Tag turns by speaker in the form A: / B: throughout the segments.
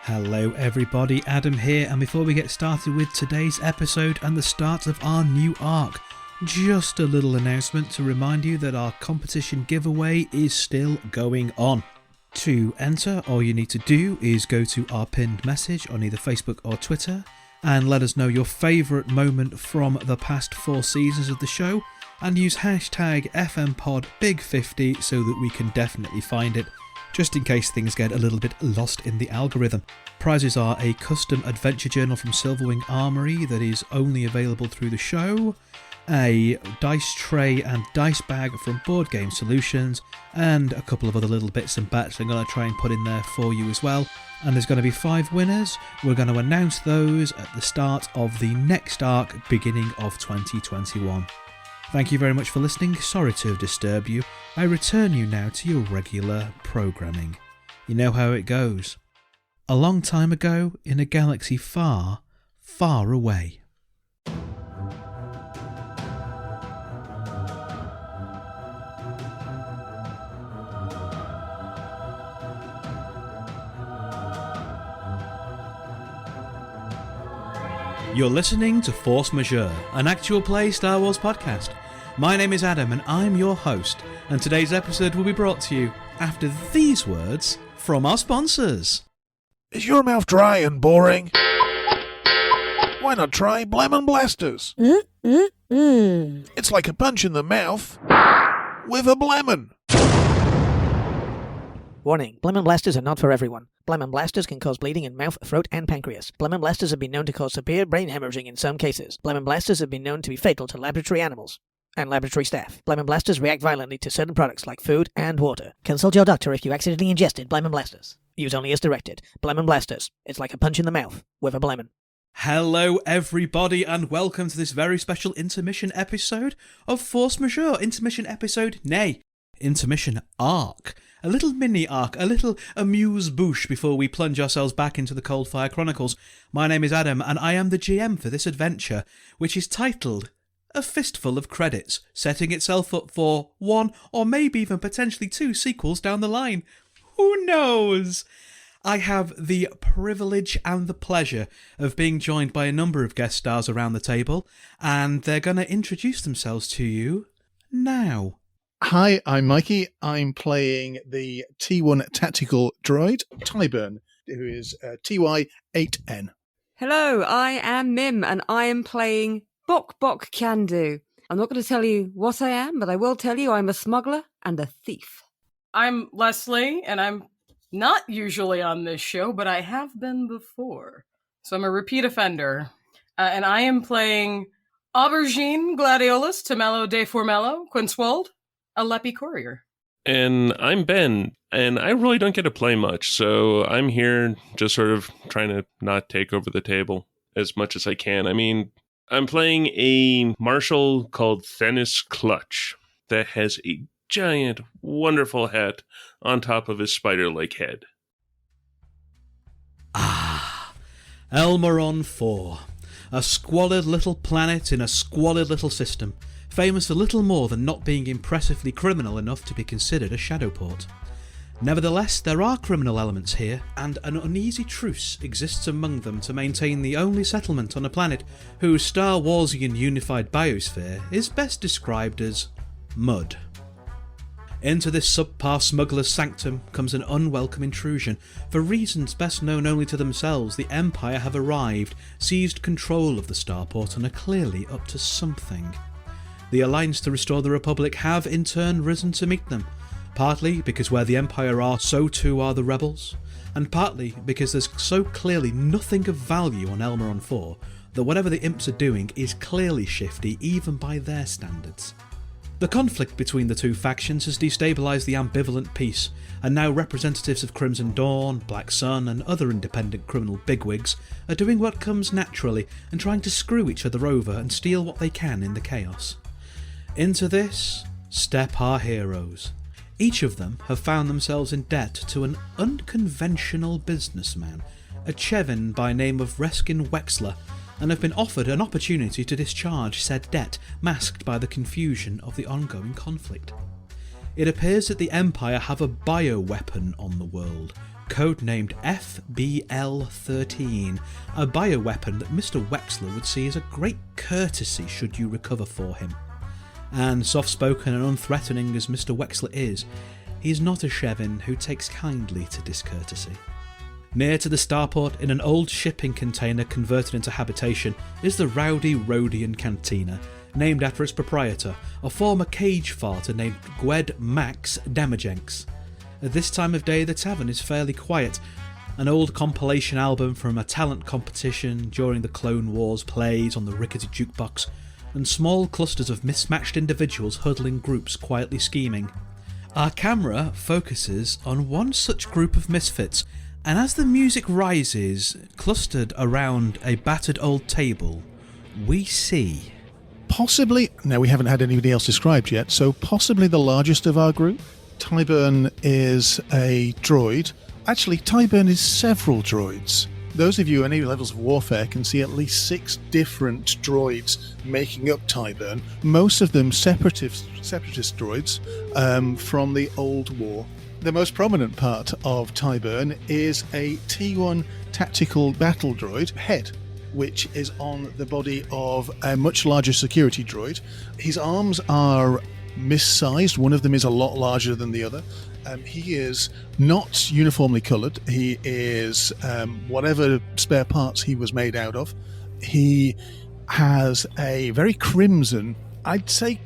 A: Hello everybody, Adam here, and before we get started with today's episode and the start of our new arc, just a little announcement to remind you that our competition giveaway is still going on. To enter, all you need to do is go to our pinned message on either Facebook or Twitter and let us know your favourite moment from the past 4 seasons of the show and use hashtag FMPodBig50 so that we can definitely find it, just in case things get a little bit lost in the algorithm. Prizes are a custom adventure journal from Silverwing Armoury that is only available through the show, a dice tray and dice bag from Board Game Solutions, and a couple of other little bits and bats I'm going to try and put in there for you as well. And there's going to be 5 winners. We're going to announce those at the start of the next arc, beginning of 2021. Thank you very much for listening. Sorry to have disturbed you. I return you now to your regular programming. You know how it goes. A long time ago, in a galaxy far, far away. You're listening to Force Majeure, an actual play Star Wars podcast. My name is Adam and I'm your host, and today's episode will be brought to you after these words from our sponsors.
B: Is your mouth dry and boring? Why not try Blemon Blasters? It's like a punch in the mouth with a blemon.
C: Warning, Blemon Blasters are not for everyone. Blemon Blasters can cause bleeding in mouth, throat, and pancreas. Blemon Blasters have been known to cause severe brain hemorrhaging in some cases. Blemon Blasters have been known to be fatal to laboratory animals and laboratory staff. Blemon Blasters react violently to certain products like food and water. Consult your doctor if you accidentally ingested Blemon Blasters. Use only as directed. Blemon Blasters. It's like a punch in the mouth with a blemon.
A: Hello everybody and welcome to this very special intermission episode of Force Majeure. Intermission arc. A little mini arc, a little amuse-bouche before we plunge ourselves back into the Coldfire Chronicles. My name is Adam and I am the GM for this adventure, which is titled A Fistful of Credits, setting itself up for 1 or maybe even potentially 2 sequels down the line. Who knows? I have the privilege and the pleasure of being joined by a number of guest stars around the table, and they're going to introduce themselves to you now.
B: Hi, I'm Mikey. I'm playing the T1 tactical droid, Tyburn, who is TY8N.
D: Hello, I am Mim, and I am playing Bok Bok Kyandu. I'm not going to tell you what I am, but I will tell you I'm a smuggler and a thief.
E: I'm Leslie, and I'm not usually on this show, but I have been before. So I'm a repeat offender. And I am playing Aubergine Gladiolus Tamello de Formello Quinswold, a Leppy courier.
F: And I'm Ben, and I really don't get to play much, so I'm here just sort of trying to not take over the table as much as I can. I mean, I'm playing a marshal called Thenis Clutch that has a giant, wonderful hat on top of his spider-like head.
A: Elmeron 4, a squalid little planet in a squalid little system, famous for little more than not being impressively criminal enough to be considered a shadowport. Nevertheless, there are criminal elements here, and an uneasy truce exists among them to maintain the only settlement on a planet whose Star Warsian unified biosphere is best described as mud. Into this subpar smuggler's sanctum comes an unwelcome intrusion. For reasons best known only to themselves, the Empire have arrived, seized control of the starport, and are clearly up to something. The Alliance to Restore the Republic have in turn risen to meet them, partly because where the Empire are, so too are the rebels, and partly because there's so clearly nothing of value on Elmeron 4 that whatever the imps are doing is clearly shifty even by their standards. The conflict between the two factions has destabilised the ambivalent peace, and now representatives of Crimson Dawn, Black Sun and other independent criminal bigwigs are doing what comes naturally and trying to screw each other over and steal what they can in the chaos. Into this step our heroes. Each of them have found themselves in debt to an unconventional businessman, a Chevin by name of Reskin Wexler, and have been offered an opportunity to discharge said debt, masked by the confusion of the ongoing conflict. It appears that the Empire have a bioweapon on the world, codenamed FBL-13, a bioweapon that Mr. Wexler would see as a great courtesy should you recover for him. And soft-spoken and unthreatening as Mr. Wexler is, he is not a Shevin who takes kindly to discourtesy. Near to the starport, in an old shipping container converted into habitation, is the Rowdy Rhodian Cantina, named after its proprietor, a former cage farter named Gwed Max Damajenks. At this time of day the tavern is fairly quiet. An old compilation album from a talent competition during the Clone Wars plays on the rickety jukebox, and small clusters of mismatched individuals huddle in groups quietly scheming. Our camera focuses on one such group of misfits, and as the music rises, clustered around a battered old table, we see...
B: Possibly, now we haven't had anybody else described yet, so possibly the largest of our group. Tyburn is a droid. Actually, Tyburn is several droids. Those of you at any levels of warfare can see at least 6 different droids making up Tyburn, most of them separatist droids from the old war. The most prominent part of Tyburn is a T1 tactical battle droid head, which is on the body of a much larger security droid. His arms are missized. One of them is a lot larger than the other. He is not uniformly coloured. He is whatever spare parts he was made out of. He has a very crimson, I'd say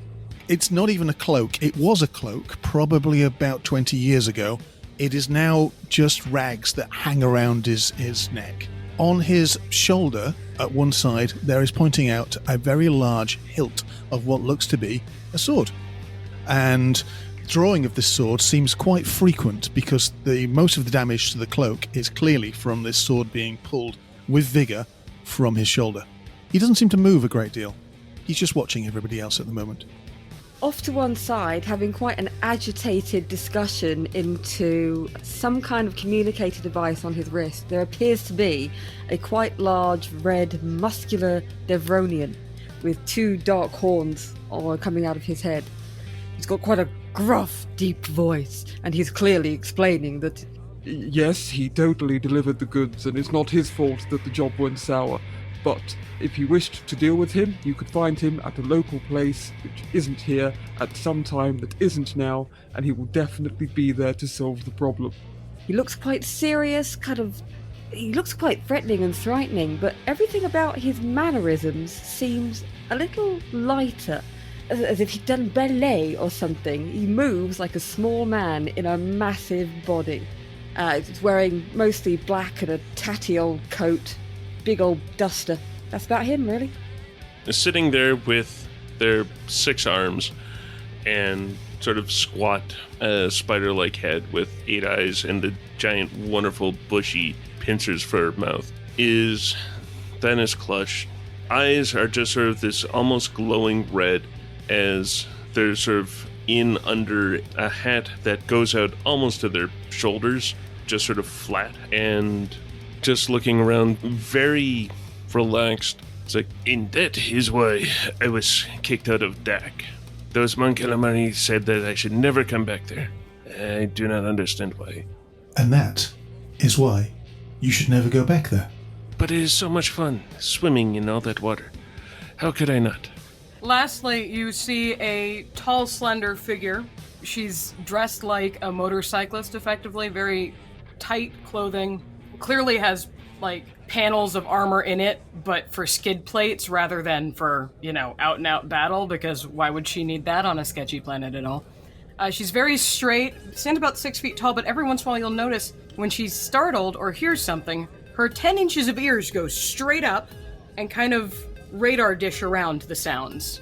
B: it's not even a cloak. It was a cloak probably about 20 years ago. It is now just rags that hang around his neck. On his shoulder, at one side, there is pointing out a very large hilt of what looks to be a sword. And drawing of this sword seems quite frequent because most of the damage to the cloak is clearly from this sword being pulled with vigour from his shoulder. He doesn't seem to move a great deal. He's just watching everybody else at the moment.
D: Off to one side, having quite an agitated discussion into some kind of communicator device on his wrist, there appears to be a quite large, red, muscular Devronian with 2 dark horns coming out of his head. He's got quite a gruff, deep voice, and he's clearly explaining that...
G: Yes, he totally delivered the goods, and it's not his fault that the job went sour. But if you wished to deal with him, you could find him at a local place which isn't here at some time that isn't now, and he will definitely be there to solve the problem.
D: He looks quite serious, he looks quite threatening and frightening, but everything about his mannerisms seems a little lighter, as if he'd done ballet or something. He moves like a small man in a massive body. He's wearing mostly black and a tatty old coat. Big old duster. That's about him, really.
F: Sitting there with their 6 arms and sort of squat, spider-like head with 8 eyes and the giant, wonderful, bushy pincers for her mouth is Thanis Clutch. Eyes are just sort of this almost glowing red as they're sort of in under a hat that goes out almost to their shoulders, just sort of flat, and just looking around, very relaxed. It's like, and that is why I was kicked out of DAC. Those Mon Calamari said that I should never come back there. I do not understand why.
B: And that is why you should never go back there.
F: But it is so much fun, swimming in all that water. How could I not?
E: Lastly, you see a tall, slender figure. She's dressed like a motorcyclist, effectively, very tight clothing. Clearly has, panels of armor in it, but for skid plates rather than for, out-and-out battle, because why would she need that on a sketchy planet at all? She's very straight, stands about 6 feet tall, but every once in a while you'll notice when she's startled or hears something, her 10 inches of ears go straight up and kind of radar dish around the sounds.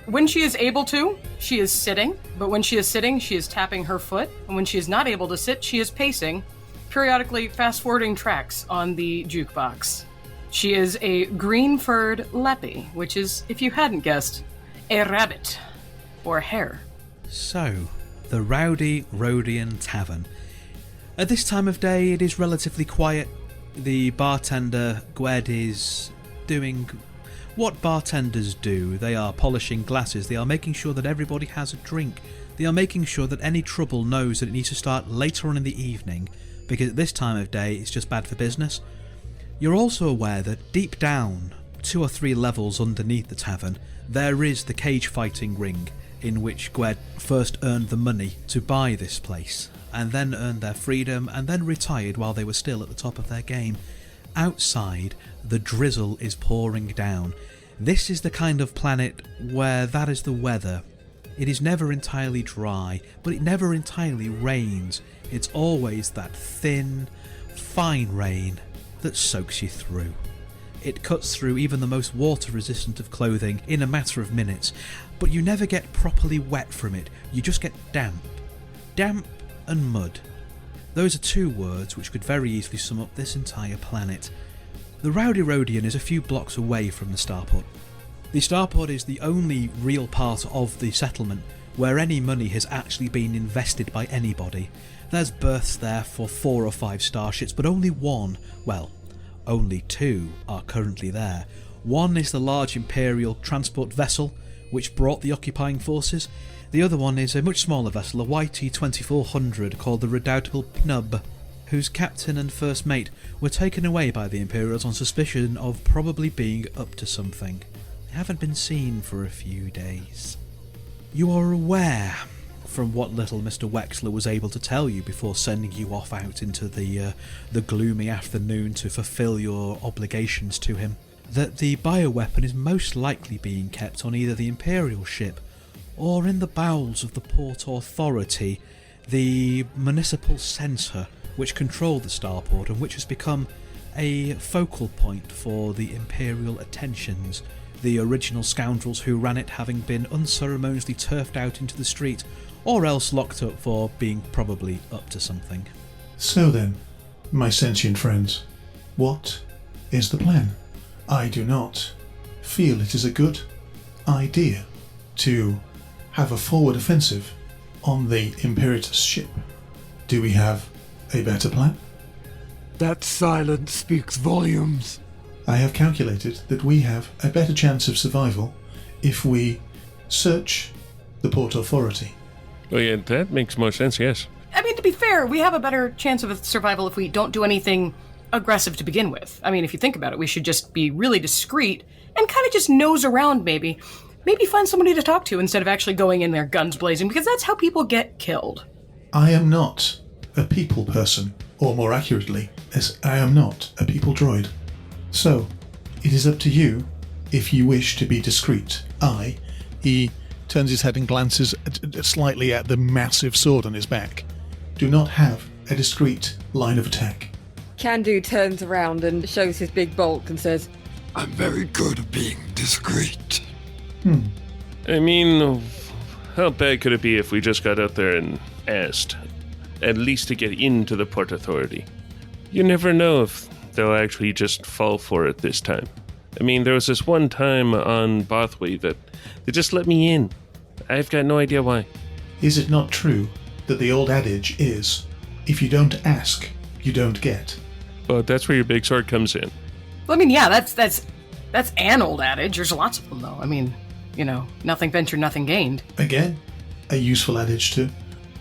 E: When she is able to, she is sitting, but when she is sitting, she is tapping her foot, and when she is not able to sit, she is pacing, periodically fast-forwarding tracks on the jukebox. She is a green-furred leppy, which is, if you hadn't guessed, a rabbit, or hare.
A: So, the Rowdy Rhodian Tavern. At this time of day, it is relatively quiet. The bartender, Gwed, is doing what bartenders do. They are polishing glasses, they are making sure that everybody has a drink. They are making sure that any trouble knows that it needs to start later on in the evening, because at this time of day it's just bad for business. You're also aware that deep down, 2 or 3 levels underneath the tavern, there is the cage fighting ring in which Gwed first earned the money to buy this place, and then earned their freedom, and then retired while they were still at the top of their game. Outside, the drizzle is pouring down. This is the kind of planet where that is the weather. It is never entirely dry, but it never entirely rains. It's always that thin, fine rain that soaks you through. It cuts through even the most water-resistant of clothing in a matter of minutes, but you never get properly wet from it. You just get damp. Damp and mud. Those are 2 words which could very easily sum up this entire planet. The Rowdy Rodian is a few blocks away from the starport. The starport is the only real part of the settlement where any money has actually been invested by anybody. There's berths there for 4 or 5 starships, but only one, well, only 2 are currently there. One is the large Imperial transport vessel which brought the occupying forces. The other one is a much smaller vessel, a YT-2400 called the Redoubtable Pnub, whose captain and first mate were taken away by the Imperials on suspicion of probably being up to something. They haven't been seen for a few days. You are aware, from what little Mr. Wexler was able to tell you before sending you off out into the gloomy afternoon to fulfill your obligations to him, that the bioweapon is most likely being kept on either the Imperial ship or in the bowels of the Port Authority, the municipal centre which controlled the starport and which has become a focal point for the Imperial attentions, the original scoundrels who ran it having been unceremoniously turfed out into the street, or else locked up for being probably up to something.
B: So then, my sentient friends, what is the plan? I do not feel it is a good idea to have a forward offensive on the Imperator's ship. Do we have a better plan?
G: That silence speaks volumes.
B: I have calculated that we have a better chance of survival if we search the Port Authority.
F: Oh yeah, that makes more sense, yes.
E: I mean, to be fair, we have a better chance of survival if we don't do anything aggressive to begin with. I mean, if you think about it, we should just be really discreet and kind of just nose around maybe. Maybe find somebody to talk to instead of actually going in there guns blazing, because that's how people get killed.
B: I am not a people person, or more accurately, as I am not a people droid. So, it is up to you if you wish to be discreet. He turns his head and glances slightly at the massive sword on his back, do not have a discreet line of attack.
D: Kandu turns around and shows his big bulk and says,
H: I'm very good at being discreet.
F: I mean, how bad could it be if we just got out there and asked, at least to get into the Port Authority? You never know if they'll actually just fall for it this time. I mean, there was this one time on Bothway that they just let me in. I've got no idea why.
B: Is it not true that the old adage is, if you don't ask, you don't get?
F: But that's where your big sword comes in.
E: Well, I mean, yeah, that's an old adage. There's lots of them, though. I mean, you know, nothing ventured, nothing gained.
B: Again, a useful adage to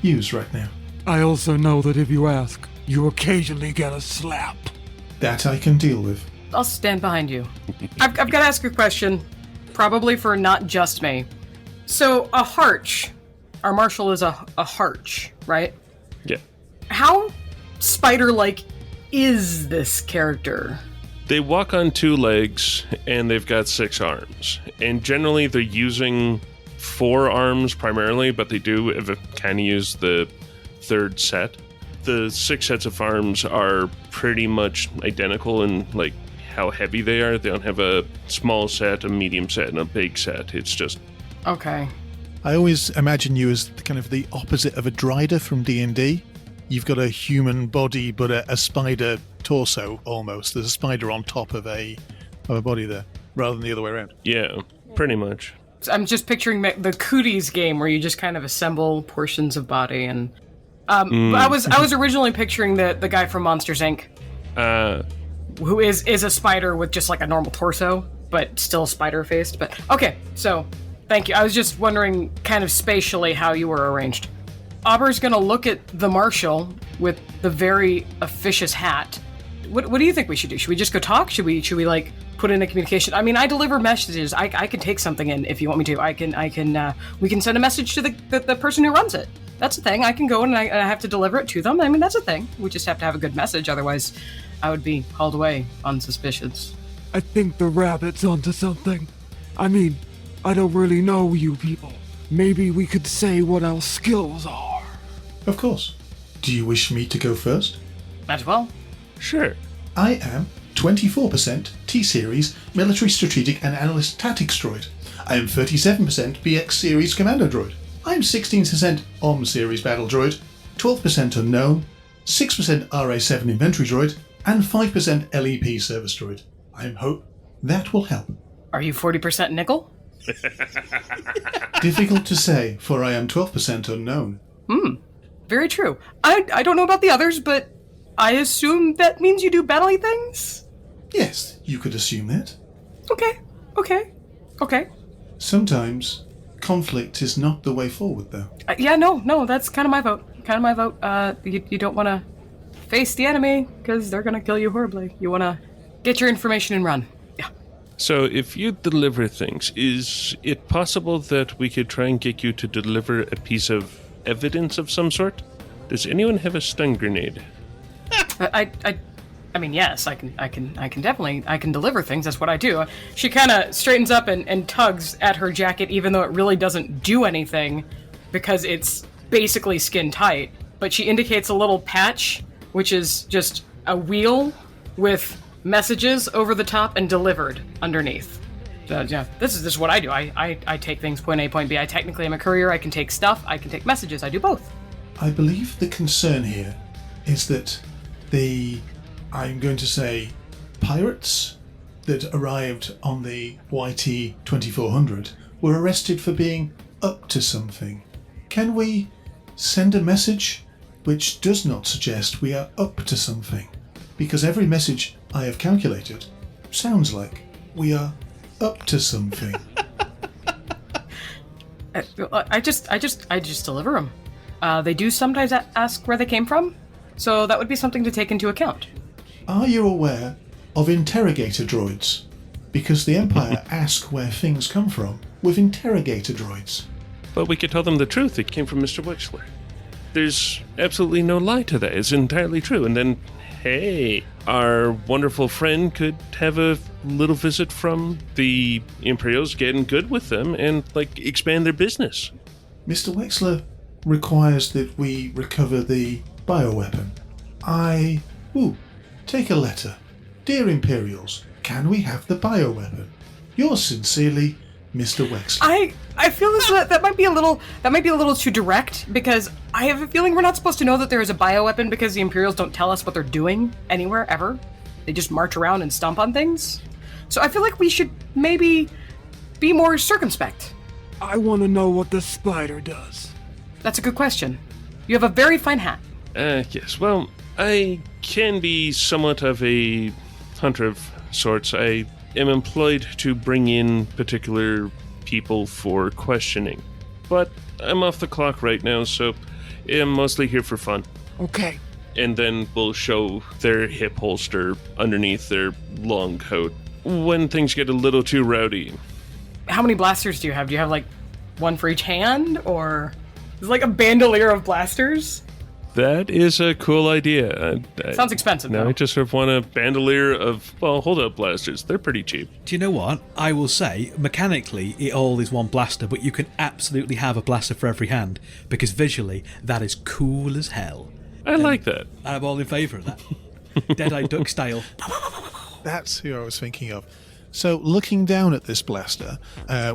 B: use right now.
G: I also know that if you ask, you occasionally get a slap.
B: That I can deal with.
E: I'll stand behind you. I've got to ask a question, probably for not just me. So, a harch. Our marshal is a harch, right?
F: Yeah.
E: How spider-like is this character?
F: They walk on 2 legs, and they've got 6 arms. And generally, they're using 4 arms primarily, but they do kind of use the 3rd set. The 6 sets of arms are pretty much identical in, like, how heavy they are. They don't have a small set, a medium set, and a big set. It's just...
E: Okay.
B: I always imagine you as kind of the opposite of a Drider from D&D. You've got a human body, but a spider torso, almost. There's a spider on top of a body there, rather than the other way around.
F: Yeah, pretty much.
E: I'm just picturing the Cooties game where you just kind of assemble portions of body and... I was originally picturing the guy from Monsters, Inc. Who is a spider with just like a normal torso, but still spider-faced. But okay, so Thank you. I was just wondering kind of spatially how you were arranged. Auber's gonna look at the Marshal with the very officious hat. What do you think we should do? Should we just go talk? Should we like put in a communication? I mean, I deliver messages. I can take something in if you want me to. We can send a message to the person who runs it. That's a thing. I can go and I have to deliver it to them. I mean, that's a thing. We just have to have a good message. Otherwise, I would be called away on suspicions.
G: I think the rabbit's onto something. I mean, I don't really know you people. Maybe we could say what our skills are.
B: Of course. Do you wish me to go first?
E: Might as well.
F: Sure.
B: I am 24% T-Series Military Strategic and Analyst Tactics Droid. I am 37% BX Series Commando Droid. I am 16% OM Series Battle Droid, 12% Unknown, 6% RA7 Inventory Droid, and 5% LEP Service Droid. I hope that will help.
E: Are you 40% nickel?
B: Difficult to say, for I am 12% Unknown.
E: Very true. I don't know about the others, but I assume that means you do battle-y things?
B: Yes, you could assume that.
E: Okay.
B: Sometimes conflict is not the way forward, though.
E: No, that's kind of my vote. You don't want to face the enemy, because they're going to kill you horribly. You want to get your information and run. Yeah.
F: So if you deliver things, is it possible that we could try and get you to deliver a piece of evidence of some sort? Does anyone have a stun grenade?
E: I mean, yes, I can definitely deliver things. That's what I do. She kind of straightens up and tugs at her jacket, even though it really doesn't do anything, because it's basically skin tight. But she indicates a little patch, which is just a wheel with messages over the top and delivered underneath. So, yeah, this is what I do. I take things point A, point B. I technically am a courier. I can take stuff. I can take messages. I do both.
B: I believe the concern here is that I'm going to say, pirates that arrived on the YT 2400 were arrested for being up to something. Can we send a message which does not suggest we are up to something? Because every message I have calculated sounds like we are up to something.
E: I just deliver them. They do sometimes ask where they came from, so that would be something to take into account.
B: Are you aware of interrogator droids? Because the Empire ask where things come from with interrogator droids.
F: But we could tell them the truth. It came from Mr. Wexler. There's absolutely no lie to that. It's entirely true. And then, hey, our wonderful friend could have a little visit from the Imperials, getting good with them, and, expand their business.
B: Mr. Wexler requires that we recover the bioweapon. Take a letter. Dear Imperials, can we have the bioweapon? Yours sincerely, Mr. Wexler.
E: I feel as though that might be a little too direct, because I have a feeling we're not supposed to know that there is a bioweapon because the Imperials don't tell us what they're doing anywhere ever. They just march around and stomp on things. So I feel like we should maybe be more circumspect.
G: I want to know what the spider does.
E: That's a good question. You have a very fine hat.
F: Yes. Well, I can be somewhat of a hunter of sorts. I am employed to bring in particular people for questioning. But I'm off the clock right now, so I'm mostly here for fun.
G: Okay.
F: And then we'll show their hip holster underneath their long coat when things get a little too rowdy.
E: How many blasters do you have? Do you have, one for each hand, or is it a bandolier of blasters?
F: That is a cool idea.
E: Sounds expensive,
F: no,
E: though.
F: I just sort of want a bandolier of, hold-up blasters. They're pretty cheap.
A: Do you know what? I will say, mechanically, it all is one blaster, but you can absolutely have a blaster for every hand, because visually, that is cool as hell.
F: I like that.
A: I'm all in favour of that. Dead-Eye Duck style.
B: That's who I was thinking of. So, looking down at this blaster,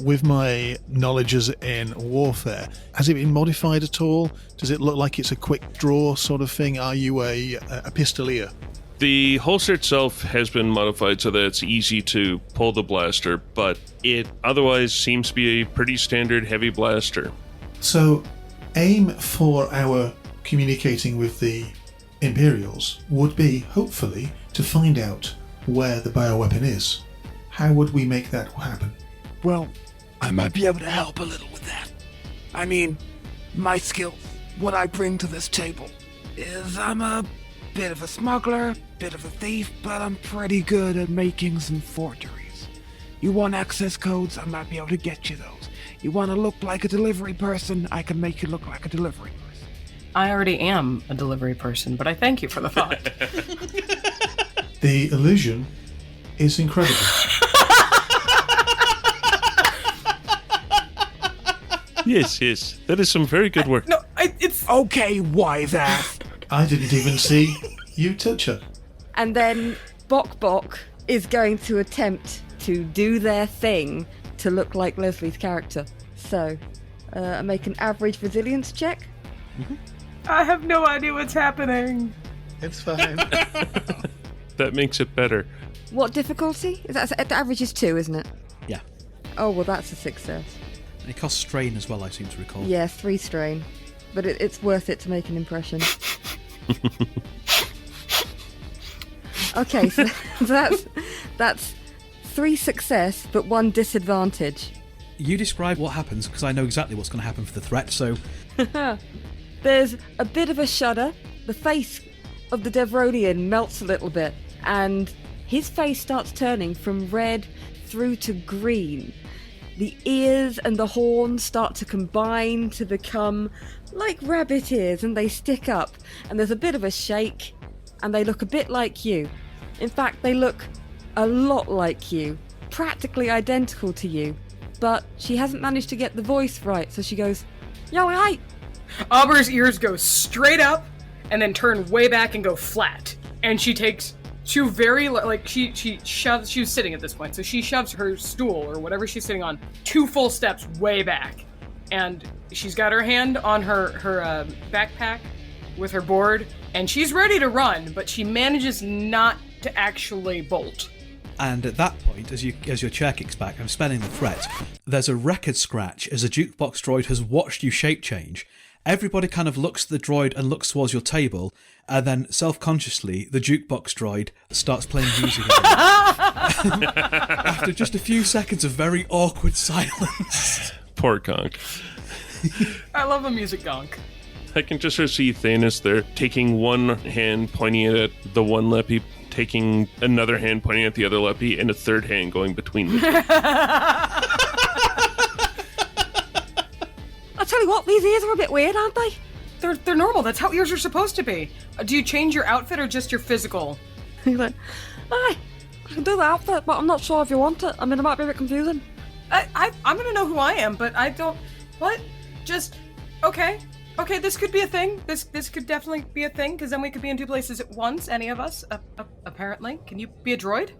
B: with my knowledges in warfare, has it been modified at all? Does it look like it's a quick draw sort of thing? Are you a pistolier?
F: The holster itself has been modified so that it's easy to pull the blaster, but it otherwise seems to be a pretty standard heavy blaster.
B: So, aim for our communicating with the Imperials would be, hopefully, to find out where the bioweapon is. How would we make that happen?
G: Well,
H: I might be able to help a little with that. I mean, my skills, what I bring to this table, is I'm a bit of a smuggler, bit of a thief, but I'm pretty good at making some forgeries. You want access codes, I might be able to get you those. You want to look like a delivery person, I can make you look like a delivery person.
E: I already am a delivery person, but I thank you for the thought.
B: The illusion is incredible.
F: Yes, that is some very good work.
E: No, it's...
H: Okay, wise ass.
B: I didn't even see you touch her.
D: And then Bok Bok is going to attempt to do their thing to look like Leslie's character. So, make an average resilience check.
E: I have no idea what's happening.
B: It's fine.
F: That makes it better.
D: What difficulty? The average is 2, isn't it?
A: Yeah.
D: Oh, well, that's a success.
A: And it costs strain as well, I seem to recall.
D: Yeah, 3 strain. But it's worth it to make an impression. Okay, so that's 3 success, but 1 disadvantage.
A: You describe what happens, because I know exactly what's going to happen for the threat, so...
D: There's a bit of a shudder. The face of the Devronian melts a little bit, and his face starts turning from red through to green. The ears and the horns start to combine to become like rabbit ears, and they stick up, and there's a bit of a shake, and they look a bit like you. In fact, they look a lot like you, practically identical to you, but she hasn't managed to get the voice right, so she goes, "Yo, right."
E: Auber's ears go straight up and then turn way back and go flat. And she takes 2 very, she shoves, she was sitting at this point, so she shoves her stool or whatever she's sitting on 2 full steps way back. And she's got her hand on her backpack with her board, and she's ready to run, but she manages not to actually bolt.
A: And at that point, as your chair kicks back, I'm spelling the threat, there's a record scratch as a jukebox droid has watched you shape change. Everybody kind of looks at the droid and looks towards your table, and then self-consciously, the jukebox droid starts playing music again. After just a few seconds of very awkward silence.
F: Poor Gonk.
E: I love a music gonk.
F: I can just sort of see Thanos there, taking one hand, pointing it at the one Leppy, taking another hand, pointing at the other Leppy, and a third hand going between the two.
D: I tell you what, these ears are a bit weird, aren't they?
E: They're normal. That's how ears are supposed to be. Do you change your outfit or just your physical?
D: He's like, "Aye, I can do the outfit, but I'm not sure if you want it. I mean, it might be a bit confusing."
E: I'm gonna know who I am, but I don't... What? Just... Okay, this could be a thing. This could definitely be a thing, because then we could be in 2 places at once, any of us, apparently. Can you be a droid?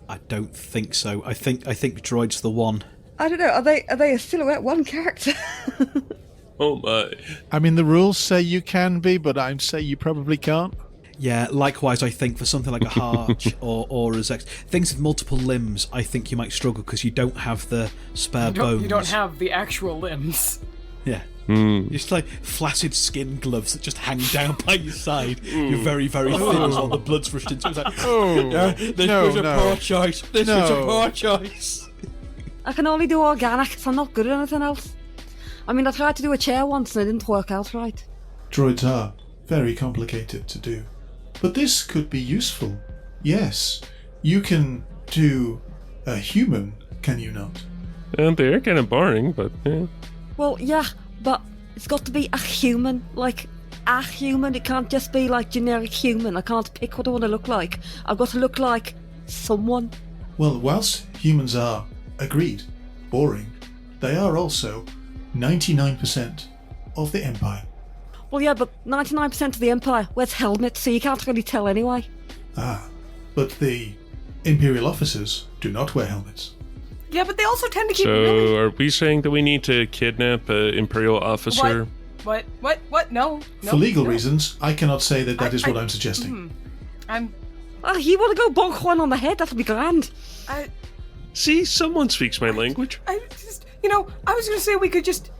A: I don't think so. I think droid's the one.
D: I don't know, are they a silhouette 1 character?
F: Oh my.
B: I mean, the rules say you can be, but I'd say you probably can't.
A: Yeah, likewise, I think for something like a Harch or a Zex, things with multiple limbs, I think you might struggle because you don't have the spare bones.
E: You don't have the actual limbs.
A: Yeah. Just like flaccid skin gloves that just hang down by your side. You're very, very thin while the blood's rushed into it. It's like, this was a poor choice. This was a poor choice.
D: I can only do organic, so I'm not good at anything else. I mean, I tried to do a chair once and it didn't work out right.
B: Droids are very complicated to do. But this could be useful. Yes, you can do a human, can you not?
F: And they're kind of boring, but yeah.
D: Well, yeah, but it's got to be a human, like a human. It can't just be like generic human. I can't pick what I want to look like. I've got to look like someone.
B: Well, whilst humans are, agreed, boring, they are also 99% of the Empire.
D: Well, yeah, but 99% of the Empire wears helmets, so you can't really tell anyway.
B: Ah, but the Imperial officers do not wear helmets.
E: Yeah, but they also tend to keep
F: So
E: really...
F: are we saying that we need to kidnap an Imperial officer?
E: What? No.
B: For legal reasons, I cannot say that is what I'm suggesting.
D: You want to go bonk one on the head? That'll be grand.
F: See, someone speaks my language.
E: I was going to say we could just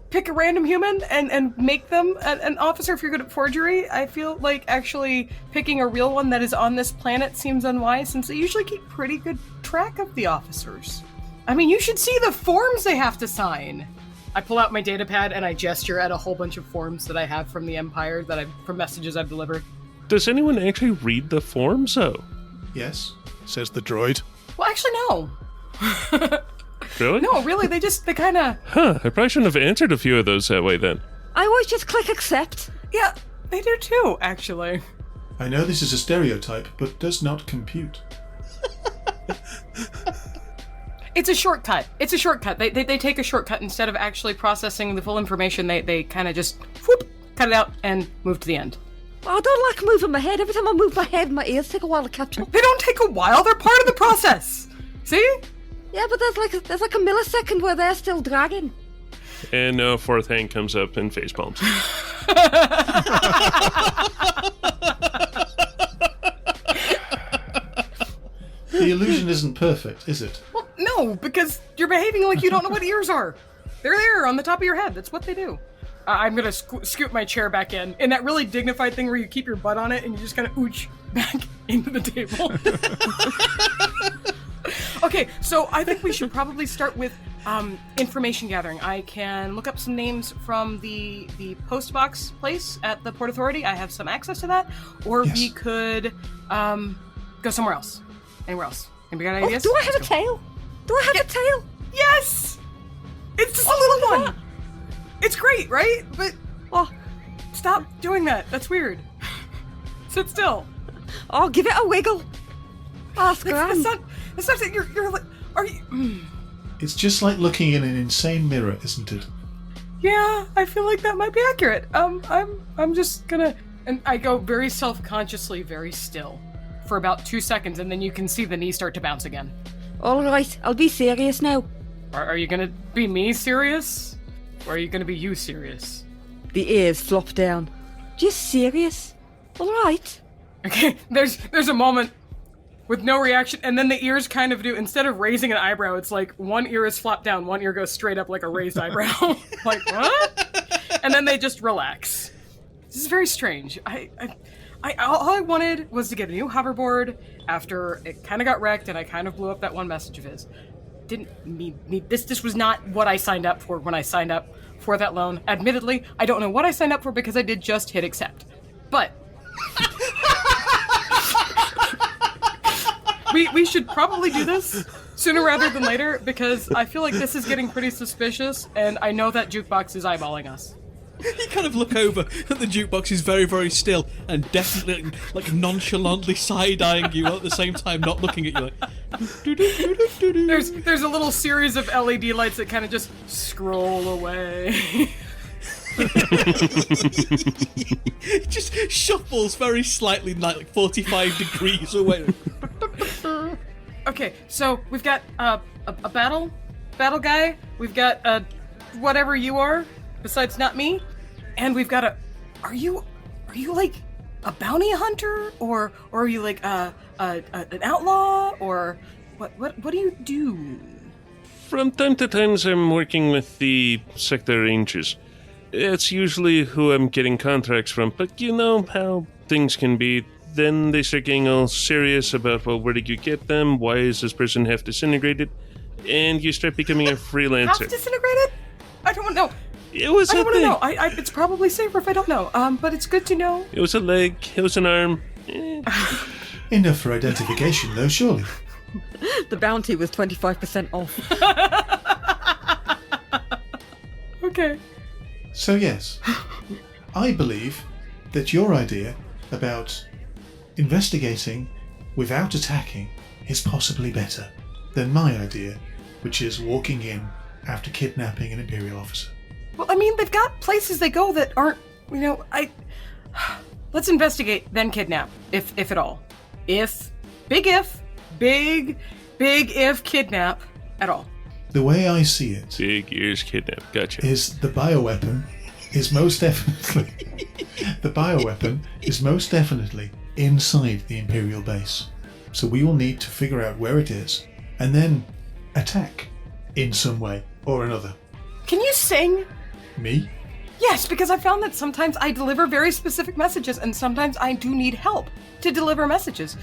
E: pick a random human and make them an officer if you're good at forgery. I feel like actually picking a real one that is on this planet seems unwise, since they usually keep pretty good track of the officers. I mean, you should see the forms they have to sign. I pull out my data pad and I gesture at a whole bunch of forms that I have from the Empire, from messages I've delivered.
F: Does anyone actually read the forms, though?
B: Yes, says the droid.
E: Well, actually, no.
F: Really?
E: No, really, they kind of...
F: Huh, I probably shouldn't have answered a few of those that way then.
D: I always just click accept.
E: Yeah, they do too, actually.
B: I know this is a stereotype, but does not compute.
E: It's a shortcut. They take a shortcut instead of actually processing the full information. They kind of just cut it out and move to the end.
D: I don't like moving my head. Every time I move my head, my ears take a while to catch up.
E: They don't take a while. They're part of the process. See?
D: Yeah, but there's like a millisecond where they're still dragging.
F: And a fourth hand comes up and face palms.
B: The illusion isn't perfect, is it?
E: Well, no, because you're behaving like you don't know what ears are. They're there on the top of your head. That's what they do. I'm going to scoot my chair back in that really dignified thing where you keep your butt on it and you just kind of ooch back into the table. Okay, so I think we should probably start with information gathering. I can look up some names from the post box place at the Port Authority. I have some access to that. Or
B: Yes.
E: we could go somewhere else. Anywhere else. Anybody got ideas?
D: Do I have a tail? Do I have a tail?
E: Yes! It's just a little one. It's great, right? But stop doing that. That's weird. Sit still.
D: Oh, give it a wiggle. Oh,
E: That's not it. You're like, are you?
B: It's just like looking in an insane mirror, isn't it?
E: Yeah, I feel like that might be accurate. I'm just gonna, and I go very self-consciously, very still, for about 2 seconds, and then you can see the knee start to bounce again.
D: All right, I'll be serious now.
E: Are you gonna be me serious, or are you gonna be you serious?
D: The ears flop down. Just serious. All right.
E: Okay, there's a moment with no reaction, and then the ears kind of do, instead of raising an eyebrow, it's like one ear is flopped down, one ear goes straight up like a raised eyebrow. Like, what? And then they just relax. This is very strange. All I wanted was to get a new hoverboard after it kind of got wrecked and I kind of blew up that one message of his. Didn't need this. This was not what I signed up for when I signed up for that loan. Admittedly, I don't know what I signed up for because I did just hit accept. But we should probably do this sooner rather than later because I feel like this is getting pretty suspicious and I know that jukebox is eyeballing us.
A: You kind of look over and the jukebox is very, very still and definitely like nonchalantly side-eyeing you while at the same time not looking at you like...
E: There's a little series of LED lights that kind of just scroll away.
A: It just shuffles very slightly, like 45 degrees away.
E: Okay, so we've got a battle guy. We've got whatever you are, besides not me, and we've got Are you like a bounty hunter, or are you like an outlaw, or what do you do?
F: From time to time, I'm working with the sector rangers. It's usually who I'm getting contracts from, but you know how things can be. Then they start getting all serious about, well, where did you get them? Why is this person half disintegrated? And you start becoming a freelancer.
E: Half disintegrated? I don't know.
F: It was
E: I
F: a
E: don't want to
F: thing.
E: know. It's probably safer if I don't know. But it's good to know.
F: It was a leg. It was an arm.
B: Enough for identification, though, surely.
D: The bounty was 25% off.
E: Okay.
B: So yes, I believe that your idea about investigating without attacking is possibly better than my idea, which is walking in after kidnapping an Imperial officer.
E: Well, I mean, they've got places they go that aren't, let's investigate, then kidnap, if at all. Big if kidnap at all.
B: The way I see it
F: Big ears kidnap. Gotcha.
B: is the bioweapon is most definitely inside the Imperial base. So we will need to figure out where it is and then attack in some way or another.
E: Can you sing?
B: Me?
E: Yes, because I found that sometimes I deliver very specific messages, and sometimes I do need help to deliver messages.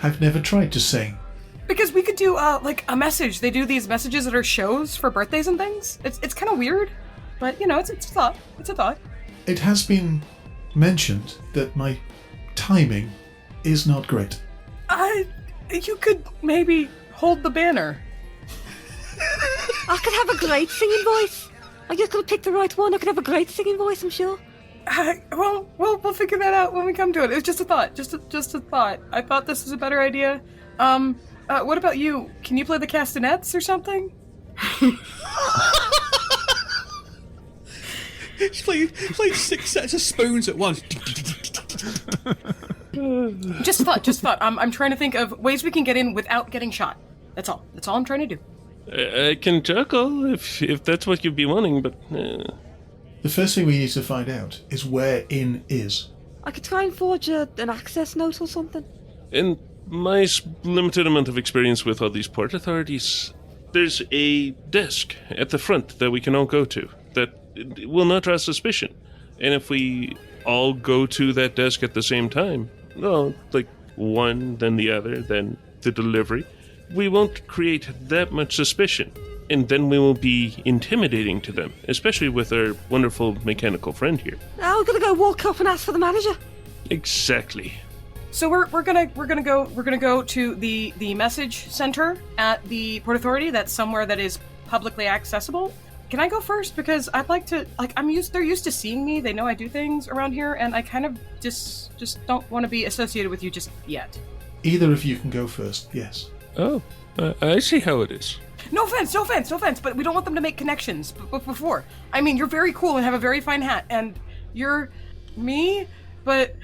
B: I've never tried to sing.
E: Because we could do, like, a message. They do these messages that are shows for birthdays and things. It's kind of weird, but, you know, it's a thought. It's a thought.
B: It has been mentioned that my timing is not great.
E: You could maybe hold the banner.
D: I could have a great singing voice. I just gotta pick the right one. I could have a great singing voice, I'm sure.
E: Well, we'll figure that out when we come to it. It was just a thought. Just a thought. I thought this was a better idea. What about you? Can you play the castanets or something?
A: He's playing 6 sets of spoons at once.
E: Just thought. I'm trying to think of ways we can get in without getting shot. That's all I'm trying to do.
F: I can chuckle if that's what you'd be wanting, but...
B: The first thing we need to find out is where in is.
D: I could try and forge an access note or something.
F: In my limited amount of experience with all these port authorities, there's a desk at the front that we can all go to that will not draw suspicion. And if we all go to that desk at the same time, well, like one, then the other, then the delivery, we won't create that much suspicion. And then we will be intimidating to them, especially with our wonderful mechanical friend here.
D: Now we're gonna go walk up and ask for the manager.
F: Exactly.
E: So we're gonna go to the message center at the Port Authority. That's somewhere that is publicly accessible. Can I go first? Because I'd like to, they're used to seeing me. They know I do things around here, and I kind of just don't want to be associated with you just yet.
B: Either of you can go first, yes.
F: Oh, I see how it is.
E: No offense, but we don't want them to make connections before. I mean, you're very cool and have a very fine hat, and you're me, but...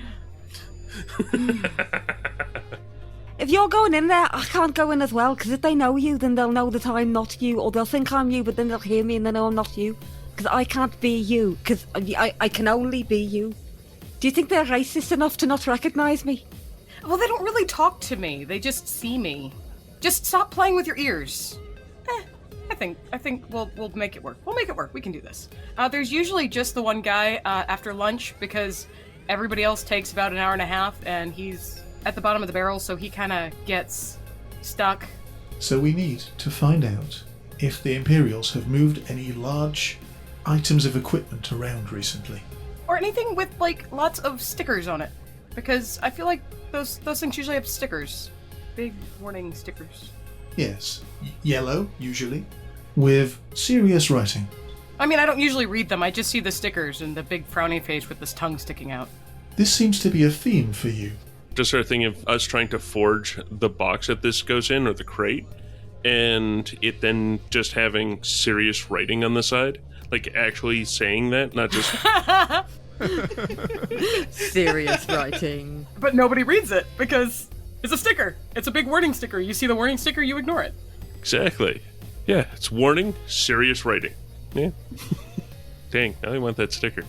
D: If you're going in there, I can't go in as well, because if they know you, then they'll know that I'm not you, or they'll think I'm you, but then they'll hear me and they know I'm not you. Because I can't be you, because I can only be you. Do you think they're racist enough to not recognize me?
E: Well, they don't really talk to me. They just see me. Just stop playing with your ears. I think we'll make it work. We'll make it work. We can do this. There's usually just the one guy after lunch, because everybody else takes about an hour and a half, and he's at the bottom of the barrel, so he kind of gets stuck.
B: So we need to find out if the Imperials have moved any large items of equipment around recently.
E: Or anything with, like, lots of stickers on it. Because I feel like those things usually have stickers. Big warning stickers.
B: Yes, yellow, usually, with serious writing.
E: I mean, I don't usually read them. I just see the stickers and the big frowny face with this tongue sticking out.
B: This seems to be a theme for you.
F: Just sort of thinking of us trying to forge the box that this goes in, or the crate, and it then just having serious writing on the side. Like, actually saying that, not just...
D: Serious writing.
E: But nobody reads it, because it's a sticker. It's a big warning sticker. You see the warning sticker, you ignore it.
F: Exactly. Yeah, it's warning, serious writing. Yeah. Dang, now I want that sticker.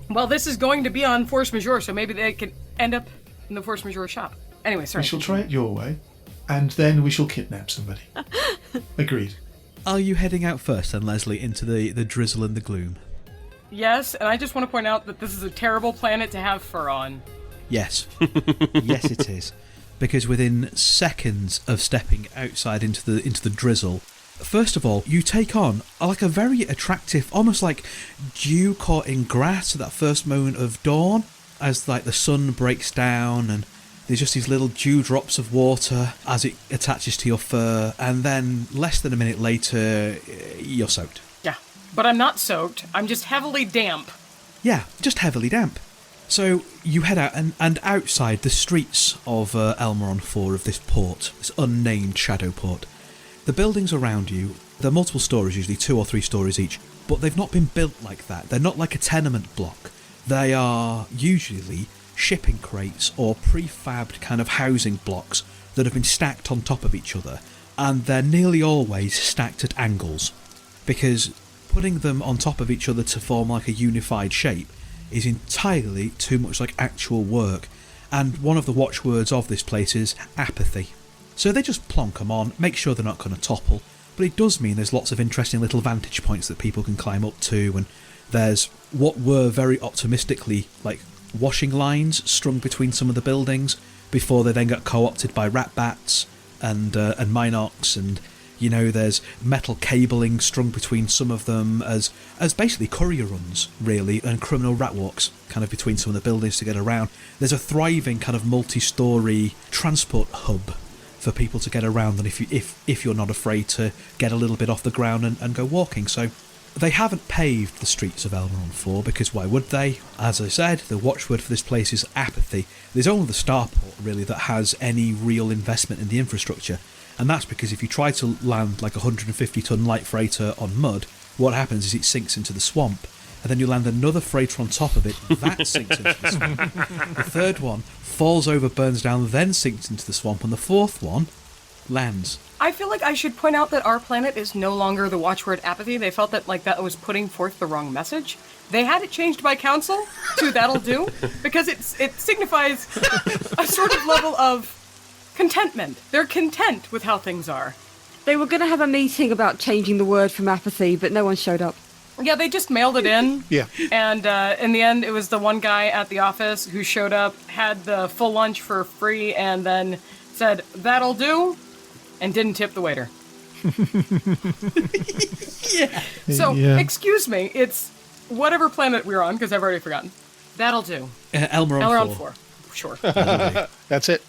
E: Well, this is going to be on Force Majeure, so maybe they can end up in the Force Majeure shop. Anyway, sorry.
B: We shall try it your way, and then we shall kidnap somebody. Agreed.
A: Are you heading out first then, Leslie, into the drizzle and the gloom?
E: Yes, and I just want to point out that this is a terrible planet to have fur on.
A: Yes. Yes, it is. Because within seconds of stepping outside into the drizzle, first of all, you take on like a very attractive, almost like dew caught in grass at that first moment of dawn, as like the sun breaks down and there's just these little dewdrops of water as it attaches to your fur, and then less than a minute later, you're soaked.
E: Yeah, but I'm not soaked. I'm just heavily damp.
A: Yeah, just heavily damp. So you head out, and outside the streets of Elmeron 4 of this port, this unnamed shadow port, the buildings around you, they're multiple stories, usually 2 or 3 stories each, but they've not been built like that. They're not like a tenement block. They are usually shipping crates or prefabbed kind of housing blocks that have been stacked on top of each other, and they're nearly always stacked at angles, because putting them on top of each other to form like a unified shape is entirely too much like actual work, and one of the watchwords of this place is apathy. So they just plonk them on, make sure they're not going to topple, but it does mean there's lots of interesting little vantage points that people can climb up to, and there's what were very optimistically like washing lines strung between some of the buildings before they then got co-opted by rat bats and minocs, and there's metal cabling strung between some of them as basically courier runs, really, and criminal rat walks kind of between some of the buildings to get around. There's a thriving kind of multi-storey transport hub for people to get around, and if you're not afraid to get a little bit off the ground and go walking. So they haven't paved the streets of Elmeron 4, because why would they? As I said, the watchword for this place is apathy. There's only the starport, really, that has any real investment in the infrastructure. And that's because if you try to land like a 150-ton light freighter on mud, what happens is it sinks into the swamp, and then you land another freighter on top of it, that sinks into the swamp. The third one falls over, burns down, then sinks into the swamp, and the fourth one lands.
E: I feel like I should point out that our planet is no longer the watchword apathy. They felt that that was putting forth the wrong message. They had it changed by council to that'll do, because it signifies a sort of level of contentment. They're content with how things are.
D: They were going to have a meeting about changing the word from apathy, but no one showed up.
E: Yeah, they just mailed it in.
B: Yeah.
E: And in the end, it was the one guy at the office who showed up, had the full lunch for free, and then said, that'll do, and didn't tip the waiter.
A: Yeah.
E: So,
B: Yeah.
E: excuse me, it's whatever planet we're on, because I've already forgotten. That'll do.
A: Elmeron 4.
E: 4. Sure.
B: That's it.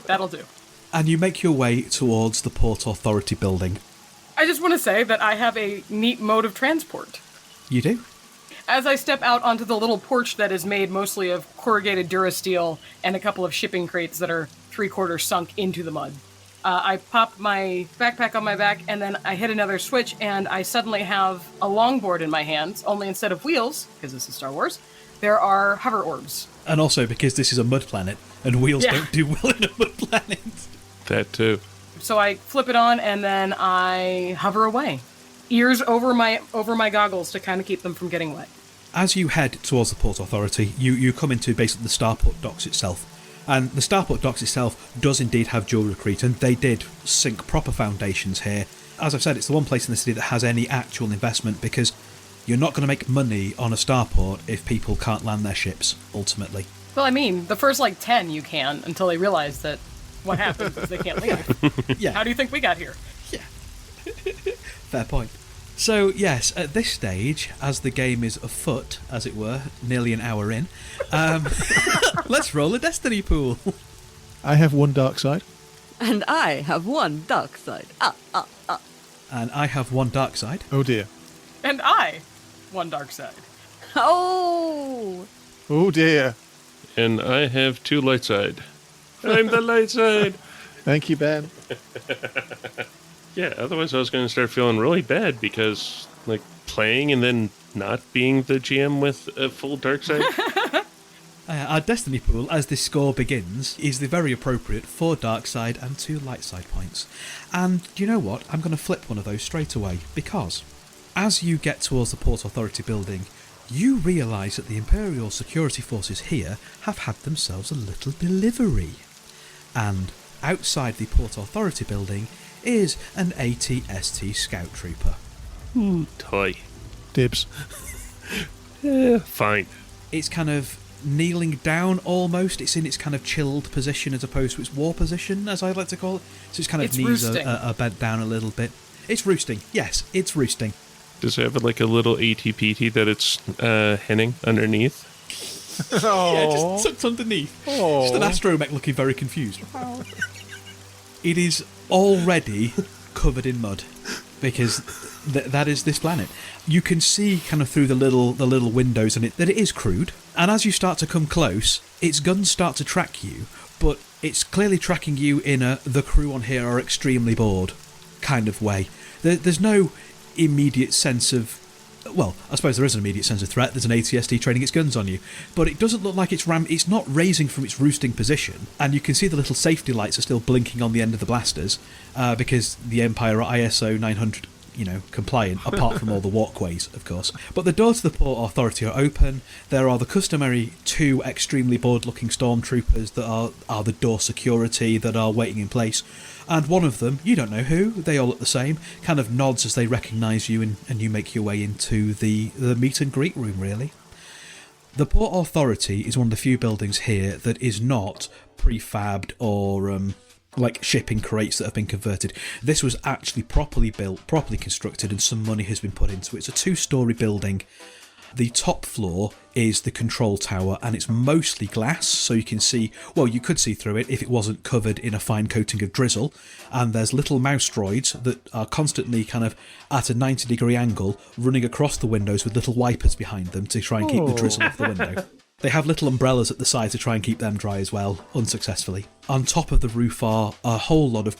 E: That'll do.
A: And you make your way towards the Port Authority building.
E: I just want to say that I have a neat mode of transport.
A: You do?
E: As I step out onto the little porch that is made mostly of corrugated Durasteel and a couple of shipping crates that are 3/4 sunk into the mud, I pop my backpack on my back, and then I hit another switch, and I suddenly have a longboard in my hands, only instead of wheels, because this is Star Wars, there are hover orbs.
A: And also because this is a mud planet, and wheels
E: Yeah.
A: don't do well in a mud planet.
F: That too.
E: So I flip it on, and then I hover away. Ears over my goggles to kind of keep them from getting wet.
A: As you head towards the Port Authority, you come into basically the starport docks itself. And the starport docks itself does indeed have dual recruit, and they did sink proper foundations here. As I've said, it's the one place in the city that has any actual investment, because you're not going to make money on a starport if people can't land their ships, ultimately.
E: Well, I mean, the first 10 you can, until they realize that what happens is they can't leave.
A: Yeah.
E: How do you think we got here?
A: Fair point. So, yes, at this stage, as the game is afoot, as it were, nearly an hour in, let's roll a destiny pool.
B: I have one dark side.
D: And I have one dark side.
A: And I have one dark side.
B: Oh dear.
E: And I, one dark side.
D: Oh!
B: Oh dear.
F: And I have 2 light side. I'm the light side.
B: Thank you, Ben.
F: Yeah, otherwise I was going to start feeling really bad because, playing and then not being the GM with a full dark side.
A: Our destiny pool, as this score begins, is the very appropriate 4 dark side and 2 light side points. And do you know what? I'm going to flip one of those straight away, because as you get towards the Port Authority building, you realise that the Imperial security forces here have had themselves a little delivery. And outside the Port Authority building is an ATST scout trooper.
F: Toy.
B: Dibs.
F: Fine.
A: It's kind of kneeling down almost. It's in its kind of chilled position as opposed to its war position, as I like to call it. So its kind of
E: It's
A: knees
E: roosting.
A: are bent down a little bit. It's roosting. Yes, it's roosting.
F: Does it have a little ATPT that it's henning underneath?
A: Yeah, just tucked underneath. Just an astromech looking very confused. It is already covered in mud because that is this planet. You can see kind of through the little windows in it that it is crude. And as you start to come close, its guns start to track you, but it's clearly tracking you in a the crew on here are extremely bored kind of way. There's no immediate sense of, well, I suppose there is an immediate sense of threat. There's an ATST training its guns on you, but it doesn't look like it's not raising from its roosting position, and you can see the little safety lights are still blinking on the end of the blasters because the Empire are ISO compliant, apart from all the walkways, of course. But the doors to the Port Authority are open. There are the customary 2 extremely bored-looking stormtroopers that are the door security that are waiting in place. And one of them, you don't know who, they all look the same, kind of nods as they recognise you and you make your way into the meet and greet room, really. The Port Authority is one of the few buildings here that is not prefabbed or like shipping crates that have been converted. This was actually properly built, properly constructed, and some money has been put into it. It's a 2-storey building. The top floor is the control tower, and it's mostly glass, so you can see, well, you could see through it if it wasn't covered in a fine coating of drizzle, and there's little mouse droids that are constantly kind of at a 90-degree angle running across the windows with little wipers behind them to try and keep the drizzle off the window. They have little umbrellas at the side to try and keep them dry as well, unsuccessfully. On top of the roof are a whole lot of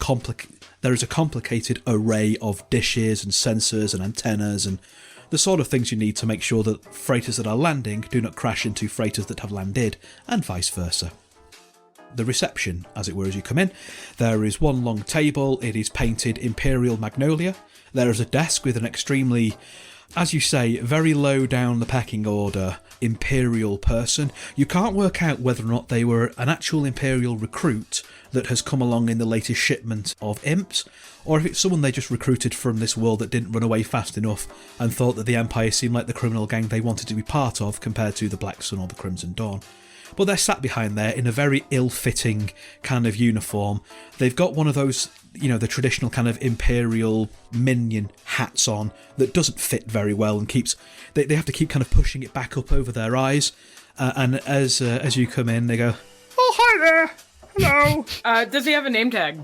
A: there is a complicated array of dishes and sensors and antennas and the sort of things you need to make sure that freighters that are landing do not crash into freighters that have landed, and vice versa. The reception, as it were, as you come in, there is one long table. It is painted Imperial magnolia. There is a desk with an extremely, as you say, very low down the pecking order Imperial person. You can't work out whether or not they were an actual Imperial recruit that has come along in the latest shipment of imps, or if it's someone they just recruited from this world that didn't run away fast enough and thought that the Empire seemed like the criminal gang they wanted to be part of compared to the Black Sun or the Crimson Dawn. But they're sat behind there in a very ill-fitting kind of uniform. They've got one of those, the traditional kind of Imperial minion hats on that doesn't fit very well and they have to keep kind of pushing it back up over their eyes. And as you come in, they go, "Oh, hi there! Hello!"
E: Does he have a name tag?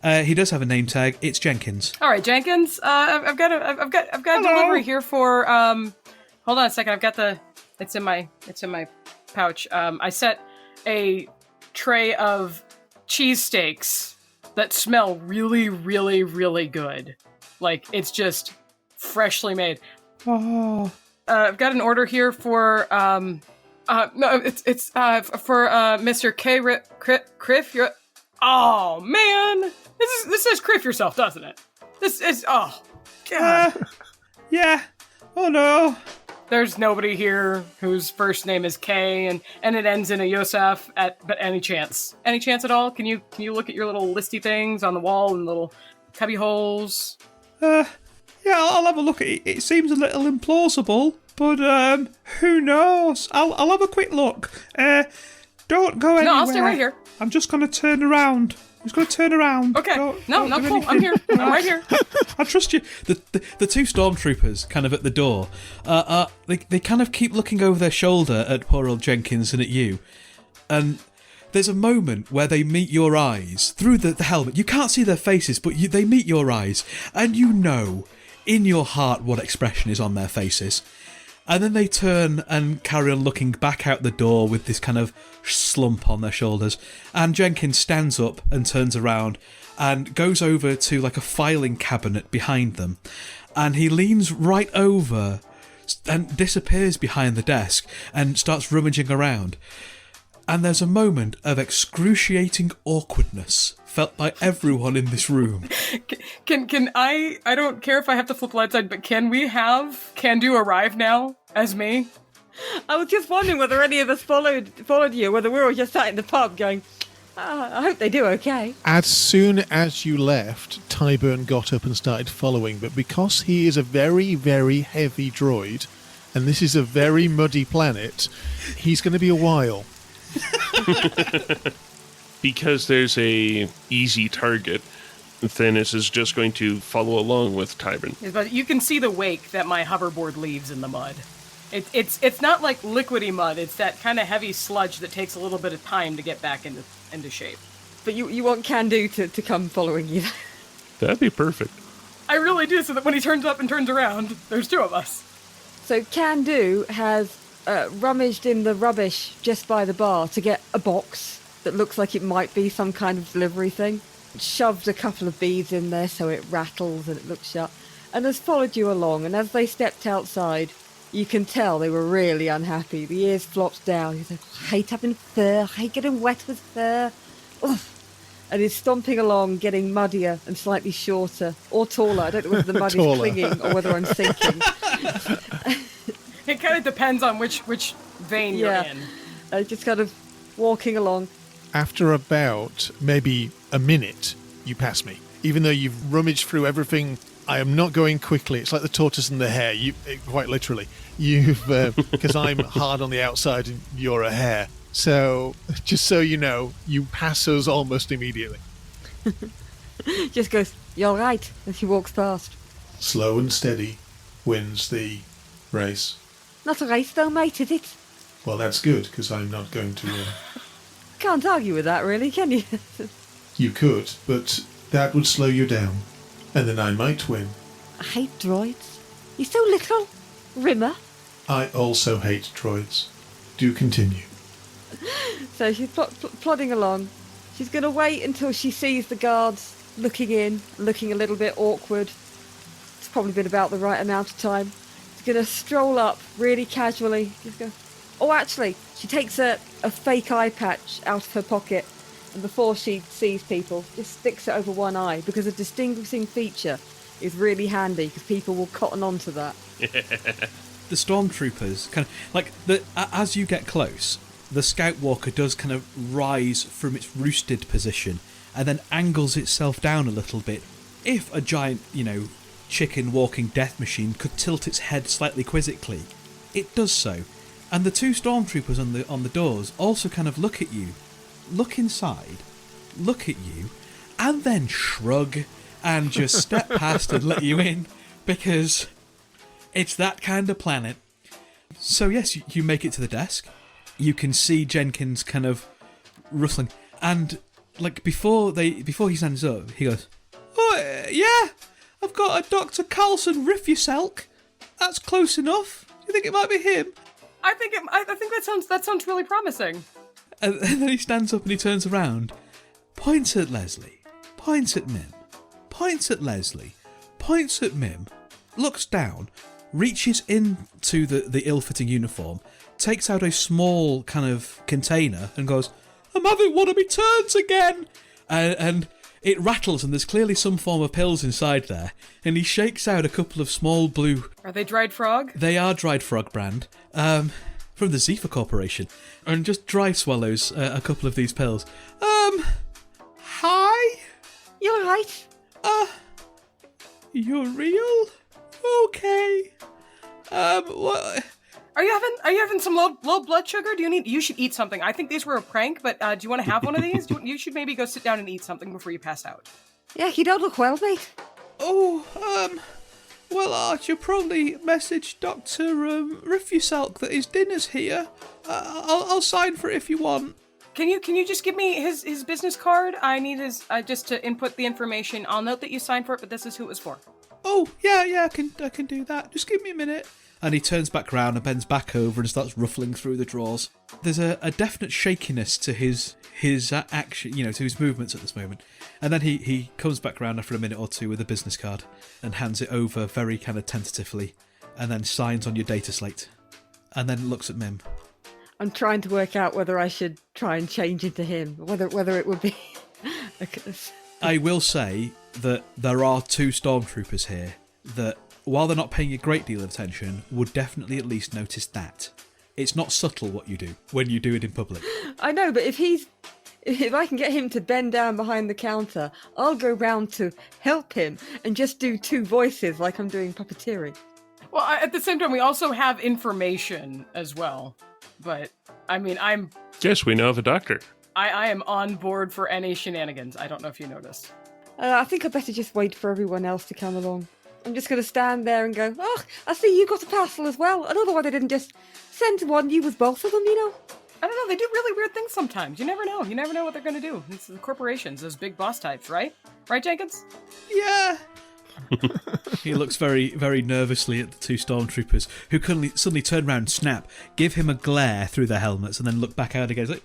A: He does have a name tag. It's Jenkins.
E: All right, Jenkins. I've got a delivery here for. Hold on a second. It's in my pouch. I set a tray of cheesesteaks that smell really, really, really good. Like it's just freshly made. Oh. I've got an order here for. No, it's for Mr. Criff. Oh man, this says Criff yourself, doesn't it? This is God.
A: Yeah. Oh no.
E: There's nobody here whose first name is K and it ends in a Yosef. But any chance at all? Can you look at your little listy things on the wall and little cubby holes?
A: Yeah, I'll have a look at it. It seems a little implausible, but who knows? I'll have a quick look. Don't go anywhere.
E: No, I'll stay right here.
A: I'm just going to turn around. I'm just going to turn around.
E: Okay.
A: Don't
E: cool.
A: anything.
E: I'm here. I'm right here.
A: I trust you. The 2 stormtroopers kind of at the door, they kind of keep looking over their shoulder at poor old Jenkins and at you. And there's a moment where they meet your eyes through the helmet. You can't see their faces, but they meet your eyes. And you know in your heart what expression is on their faces. And then they turn and carry on looking back out the door with this kind of slump on their shoulders. And Jenkins stands up and turns around and goes over to like a filing cabinet behind them. And he leans right over and disappears behind the desk and starts rummaging around. And there's a moment of excruciating awkwardness felt by everyone in this room.
E: Can I don't care if I have to flip light side, but can we have Can-Do arrive now as me?
D: I was just wondering whether any of us followed you, whether we were all just sat in the pub going, I hope they do okay.
B: As soon as you left, Tyburn got up and started following, but because he is a very, very heavy droid, and this is a very muddy planet, he's going to be a while.
F: Because there's a easy target, Thanos is just going to follow along with Tyburn.
E: But you can see the wake that my hoverboard leaves in the mud. It's not like liquidy mud. It's that kind of heavy sludge that takes a little bit of time to get back into shape.
D: But you want Can-Do to come following you.
F: That'd be perfect.
E: I really do, so that when he turns up and turns around, there's 2 of us.
D: So Can-Do has rummaged in the rubbish just by the bar to get a box that looks like it might be some kind of delivery thing. Shoved a couple of beads in there so it rattles and it looks shut. And has followed you along, and as they stepped outside, you can tell they were really unhappy. The ears flopped down. He said, I hate having fur. I hate getting wet with fur. Ugh. and is stomping along, getting muddier and slightly shorter, or taller. I don't know whether the mud is
B: Taller.
D: clinging or whether I'm sinking.
E: It kind of depends on which vein you're in.
D: Just kind of walking along.
B: After about maybe a minute, you pass me. Even though you've rummaged through everything, I am not going quickly. It's like the tortoise and the hare, quite literally. Because I'm hard on the outside and you're a hare. So, just so you know, you pass us almost immediately.
D: Just goes, "You're right," as he walks past.
B: Slow and steady wins the race.
D: Not a race though, mate, is it?
B: Well, that's good, because I'm not going to...
D: Can't argue with that, really, can you?
B: You could, but that would slow you down. And then I might win.
D: I hate droids. You're so little. Rimmer.
B: I also hate droids. Do continue.
D: So she's plodding along. She's going to wait until she sees the guards looking in, looking a little bit awkward. It's probably been about the right amount of time. She's going to stroll up really casually. Just go. Oh, actually, she takes a fake eye patch out of her pocket, and before she sees people, just sticks it over one eye, because a distinguishing feature is really handy, because people will cotton on to that.
A: The stormtroopers kind of like as you get close, the scout walker does kind of rise from its roosted position and then angles itself down a little bit. If a giant, chicken walking death machine could tilt its head slightly quizzically, it does so. And the two stormtroopers on the doors also kind of look at you, look inside, look at you, and then shrug and just step past and let you in, because it's that kind of planet. So yes, you make it to the desk. You can see Jenkins kind of rustling, and like before he stands up, he goes, "Oh yeah, I've got a Dr. Carlson Riffuselk. That's close enough. Do you think it might be him?"
E: I think that sounds really promising.
A: And then he stands up and he turns around, points at Leslie, points at Mim, points at Leslie, points at Mim, looks down, reaches into the ill-fitting uniform, takes out a small kind of container and goes, "I'm having one of me turns again!" And it rattles and there's clearly some form of pills inside there. And he shakes out a couple of small blue...
E: Are they dried frog?
A: They are dried frog brand. From the Zephyr Corporation. And just dry swallows a couple of these pills. Hi?
D: You're right.
A: You're real? Okay. What...
E: Are you having some low blood sugar? You should eat something. I think these were a prank, but do you want to have one of these? You should maybe go sit down and eat something before you pass out.
D: Yeah, you don't look well, mate.
A: Oh, well, I should probably message Dr. Riffuselk that his dinner's here. I'll sign for it if you want.
E: Can you just give me his business card? I need his just to input the information. I'll note that you signed for it, but this is who it was for.
A: Oh, yeah, I can do that. Just give me a minute. And he turns back round and bends back over and starts ruffling through the drawers. There's a definite shakiness to his action, to his movements at this moment. And then he comes back round after a minute or two with a business card and hands it over very kind of tentatively, and then signs on your data slate, and then looks at Mim.
D: I'm trying to work out whether I should try and change into him, whether it would be...
A: I will say that there are two stormtroopers here that, while they're not paying a great deal of attention, would definitely at least notice that. It's not subtle what you do when you do it in public.
D: I know, but if I can get him to bend down behind the counter, I'll go round to help him and just do two voices like I'm doing puppeteering.
E: Well, at the same time, we also have information as well. But, I mean,
F: Yes, we know of a doctor.
E: I am on board for any shenanigans. I don't know if you noticed.
D: I think I'd better just wait for everyone else to come along. I'm just going to stand there and go, "Oh, I see you got a parcel as well." And otherwise, they didn't just send one you with both of them,
E: I don't know. They do really weird things sometimes. You never know. You never know what they're going to do. It's the corporations, those big boss types, right? Right, Jenkins?
A: Yeah. He looks very, very nervously at the two stormtroopers, who suddenly turn around, snap, give him a glare through their helmets, and then look back out again. He's like,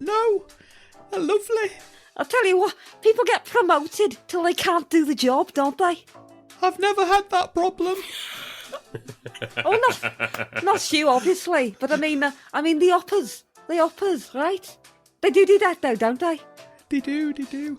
A: no. Lovely.
D: I'll tell you what, people get promoted till they can't do the job, don't they?
A: I've never had that problem.
D: Oh, not you, obviously, but I mean the uppers, right? They do that though, don't they?
A: They do.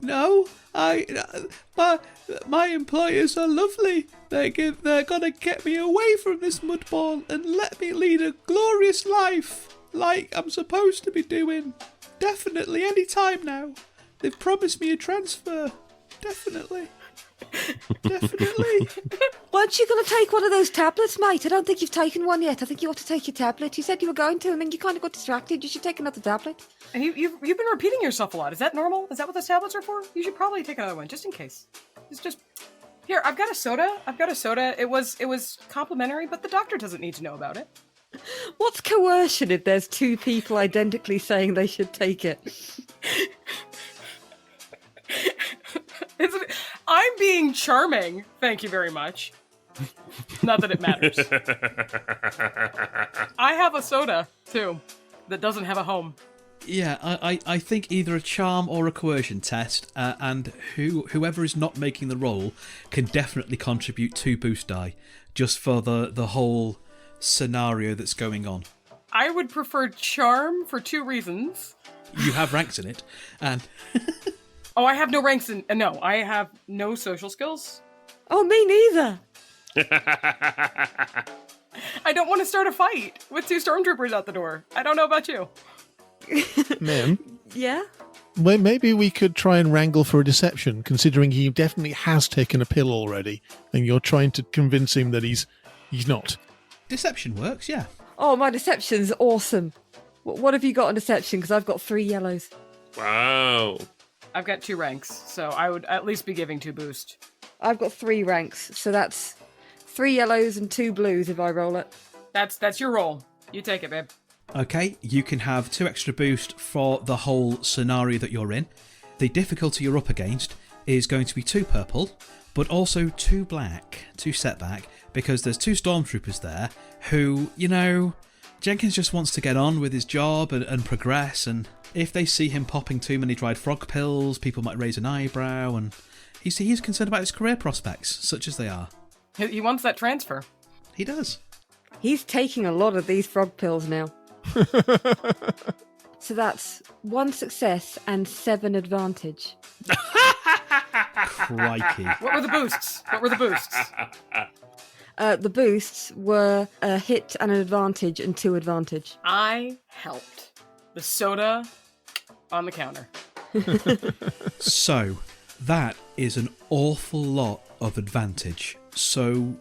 A: No, my employers are lovely. They're gonna get me away from this mudball and let me lead a glorious life, like I'm supposed to be doing. Definitely, any time now. They've promised me a transfer. Definitely.
D: Weren't you going to take one of those tablets, mate? I don't think you've taken one yet. I think you ought to take your tablet. You said you were going to, and then you kind of got distracted. You should take another tablet.
E: And you've been repeating yourself a lot. Is that normal? Is that what those tablets are for? You should probably take another one, just in case. It's just... Here, I've got a soda. It was complimentary, but the doctor doesn't need to know about it.
D: What's coercion if there's two people identically saying they should take it?
E: I'm being charming. Thank you very much. Not that it matters. I have a soda, too, that doesn't have a home.
A: Yeah, I think either a charm or a coercion test, and whoever is not making the roll can definitely contribute 2 boost die, just for the whole scenario that's going on.
E: I would prefer charm for 2 reasons.
A: You have ranks in it, and...
E: Oh, I have no ranks in... No, I have no social skills.
D: Oh, me neither.
E: I don't want to start a fight with 2 stormtroopers out the door. I don't know about you.
B: Ma'am?
D: Yeah?
B: Well, maybe we could try and wrangle for a deception, considering he definitely has taken a pill already, and you're trying to convince him that he's not.
A: Deception works, yeah.
D: Oh, my deception's awesome. What have you got on deception? Because I've got 3 yellows.
F: Wow.
E: I've got 2 ranks, so I would at least be giving 2 boost.
D: I've got 3 ranks, so that's 3 yellows and 2 blues if I roll it.
E: That's your roll. You take it, babe.
A: Okay, you can have 2 extra boost for the whole scenario that you're in. The difficulty you're up against is going to be 2 purple, but also 2 black, 2 setback, because there's 2 stormtroopers there who, Jenkins just wants to get on with his job and progress, and if they see him popping too many dried frog pills, people might raise an eyebrow, and he's concerned about his career prospects, such as they are.
E: He wants that transfer.
A: He does.
D: He's taking a lot of these frog pills now. So that's 1 success and 7 advantage.
A: Crikey.
E: What were the boosts?
D: The boosts were a hit and an advantage and 2 advantage.
E: I helped. The soda on the counter.
A: So, that is an awful lot of advantage. So,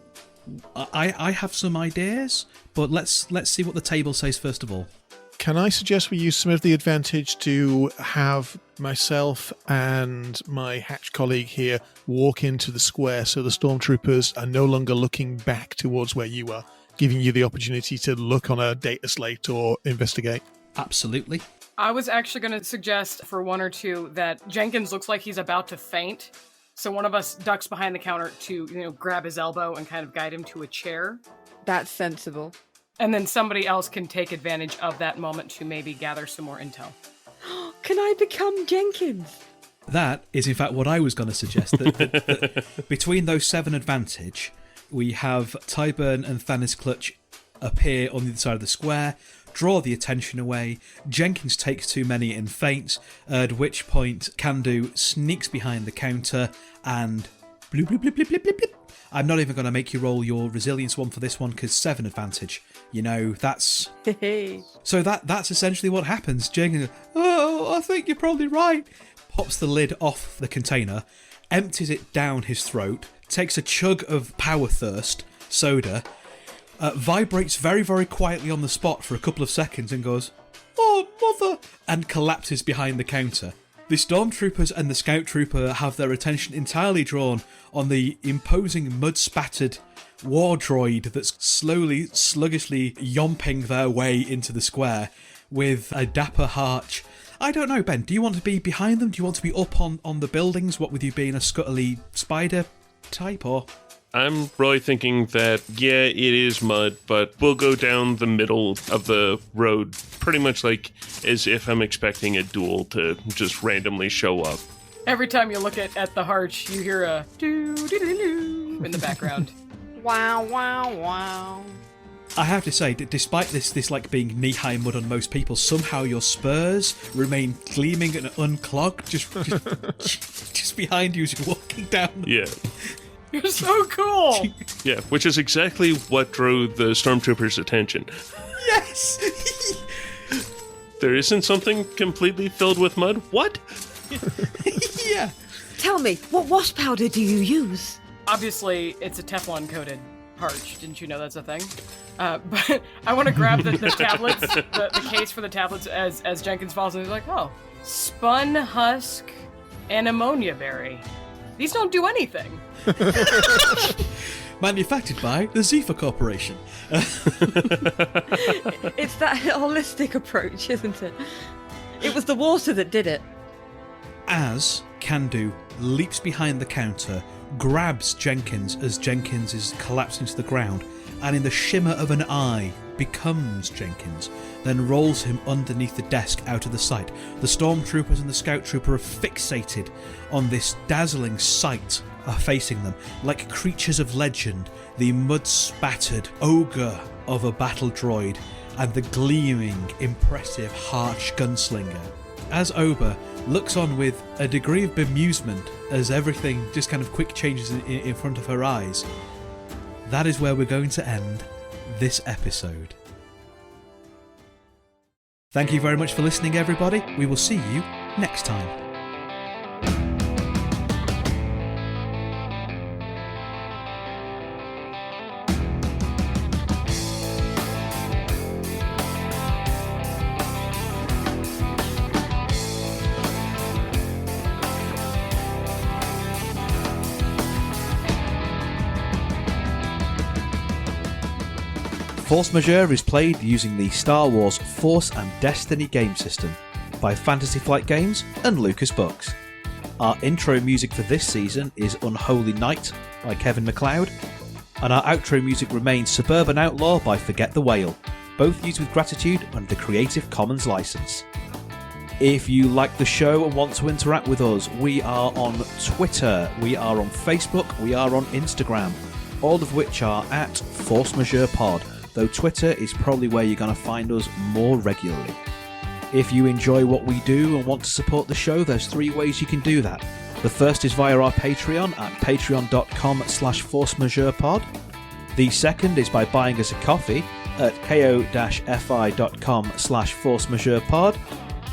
A: I have some ideas, but let's see what the table says first of all.
B: Can I suggest we use some of the advantage to have myself and my hatch colleague here walk into the square so the stormtroopers are no longer looking back towards where you are, giving you the opportunity to look on a data slate or investigate?
A: Absolutely.
E: I was actually going to suggest for 1 or 2 that Jenkins looks like he's about to faint. So one of us ducks behind the counter to, grab his elbow and kind of guide him to a chair.
D: That's sensible.
E: And then somebody else can take advantage of that moment to maybe gather some more intel.
D: Can I become Jenkins?
A: That is, in fact, what I was going to suggest. That between those 7 advantage, we have Tyburn and Thanis Clutch appear on the other side of the square, draw the attention away. Jenkins takes too many and faints, at which point Kandu sneaks behind the counter and bloop, bloop, bloop, bloop, bloop, bloop, bloop. I'm not even going to make you roll your resilience one for this one because 7 advantage. That's... So that's essentially what happens. Jenkins, I think you're probably right. Pops the lid off the container, empties it down his throat, takes a chug of Power Thirst soda, vibrates very, very quietly on the spot for a couple of seconds and goes, "Oh, mother!" and collapses behind the counter. The stormtroopers and the scout trooper have their attention entirely drawn on the imposing mud-spattered war droid that's slowly, sluggishly yomping their way into the square with a dapper harch. I don't know, Ben, do you want to be behind them? Do you want to be up on the buildings, what with you being a scuttly spider type, or...?
F: I'm really thinking that, yeah, it is mud, but we'll go down the middle of the road, pretty much like as if I'm expecting a duel to just randomly show up.
E: Every time you look at the harch, you hear a doo-doo-doo-doo in the background.
D: Wow, wow, wow.
A: I have to say, despite this like being knee-high mud on most people, somehow your spurs remain gleaming and unclogged just behind you as you're walking down.
F: Yeah.
E: You're so cool.
F: Yeah, which is exactly what drew the stormtroopers' attention.
A: Yes!
F: There isn't something completely filled with mud? What?
A: Yeah.
D: Tell me, what wash powder do you use?
E: Obviously, it's a Teflon-coated parch. Didn't you know that's a thing? But I want to grab the tablets, the case for the tablets as Jenkins falls, and he's like, oh, spun husk and ammonia berry. These don't do anything.
A: Manufactured by the Zephyr Corporation.
D: It's that holistic approach, isn't it? It was the water that did it.
A: As Candu leaps behind the counter, grabs Jenkins as Jenkins is collapsing to the ground, and in the shimmer of an eye becomes Jenkins, then rolls him underneath the desk out of the sight. The stormtroopers and the scout trooper are fixated on this dazzling sight facing them, like creatures of legend, the mud-spattered ogre of a battle droid, and the gleaming, impressive Harch gunslinger. As Oba looks on with a degree of bemusement as everything just kind of quick changes in front of her eyes, that is where we're going to end this episode. Thank you very much for listening, everybody. We will see you next time. Force Majeure is played using the Star Wars Force and Destiny game system by Fantasy Flight Games and Lucas Books. Our intro music for this season is Unholy Night by Kevin MacLeod, and our outro music remains Suburban Outlaw by Forget the Whale, both used with gratitude under the Creative Commons license. If you like the show and want to interact with us, we are on Twitter, we are on Facebook, we are on Instagram, all of which are at Force Majeure Pod, though Twitter is probably where you're going to find us more regularly. If you enjoy what we do and want to support the show, there's 3 ways you can do that. The first is via our Patreon at patreon.com/forcemajeurepod. The second is by buying us a coffee at ko-fi.com/forcemajeurepod.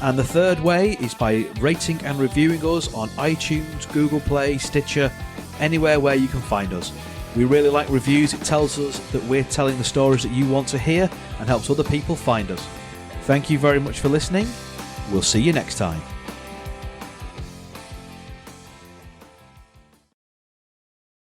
A: And the third way is by rating and reviewing us on iTunes, Google Play, Stitcher, anywhere where you can find us. We really like reviews. It tells us that we're telling the stories that you want to hear and helps other people find us. Thank you very much for listening. We'll see you next time.